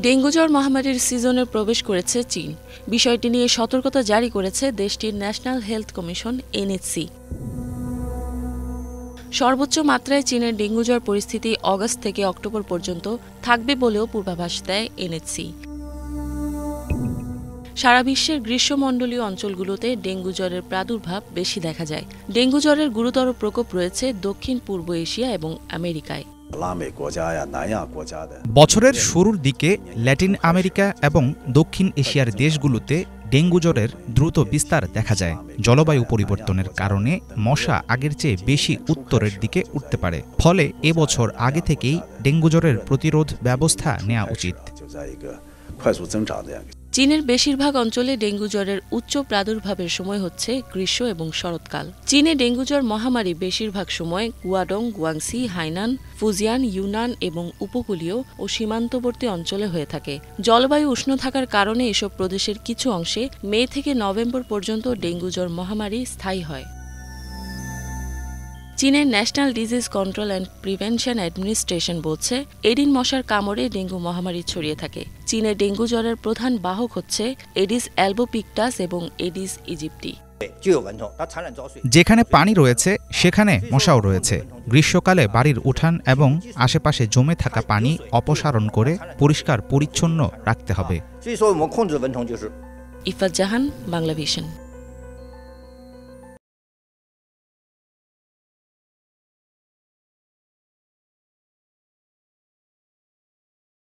Dengue জ্বর মহামারীর সিজনে প্রবেশ করেছে চীন। বিষয়টি নিয়ে সতর্কতা জারি করেছে দেশটির ন্যাশনাল হেলথ কমিশন এনএইচসি। সর্বোচ্চ মাত্রায় চীনের ডেঙ্গু জ্বর পরিস্থিতি অগাস্ট থেকে অক্টোবর পর্যন্ত থাকবে বলেও পূর্বাভাস দেয় এনএইচসি। সারা বিশ্বের গ্রীষ্মমণ্ডলীয় অঞ্চলগুলোতে ডেঙ্গু জ্বরের প্রাদুর্ভাব বেশি দেখা যায়। ডেঙ্গু জ্বরের গুরুতর প্রকোপ রয়েছে দক্ষিণ পূর্ব এশিয়া এবং আমেরিকায়। বছরের শুরুর দিকে ল্যাটিন আমেরিকা এবং দক্ষিণ এশিয়ার দেশগুলোতে ডেঙ্গু জ্বরের দ্রুত বিস্তার দেখা যায়। জলবায়ু পরিবর্তনের কারণে মশা আগের চেয়ে বেশি উত্তরের দিকে উঠতে পারে। ফলে এবছর আগে থেকেই ডেঙ্গু জ্বরের প্রতিরোধ ব্যবস্থা নেওয়া উচিত। চীনের বেশিরভাগ অঞ্চলে ডেঙ্গু জ্বরের উচ্চ প্রাদুর্ভাবের সময় হচ্ছে গ্রীষ্ম এবং শরৎকাল। চীনে ডেঙ্গু জ্বর মহামারী বেশিরভাগ সময় গুয়াডং, গুয়াংসি, হাইনান, ফুজিয়ান, ইউনান এবং উপকূলীয় ও সীমান্তবর্তী অঞ্চলে হয়ে থাকে। জলবায়ু উষ্ণ থাকার কারণে এসব প্রদেশের কিছু অংশে মে থেকে নভেম্বর পর্যন্ত ডেঙ্গু জ্বর মহামারী স্থায়ী হয়। চীনের national disease control and prevention administration বলছে, এডিস মশার কামড়ে ডেঙ্গু মহামারী ছড়িয়ে থাকে। চীনে ডেঙ্গু জ্বরের প্রধান বাহক হচ্ছে এডিস অ্যালবোপিক্টাস এবং এডিস ইজিপ্টি। যেখানে পানি রয়েছে সেখানে মশাও রয়েছে। গ্রীষ্মকালে বাড়ির উঠান এবং আশেপাশে জমে থাকা পানি অপসারণ করে পরিষ্কার পরিচ্ছন্ন রাখতে হবে। ইফাত জাহান, বাংলা ভিশন।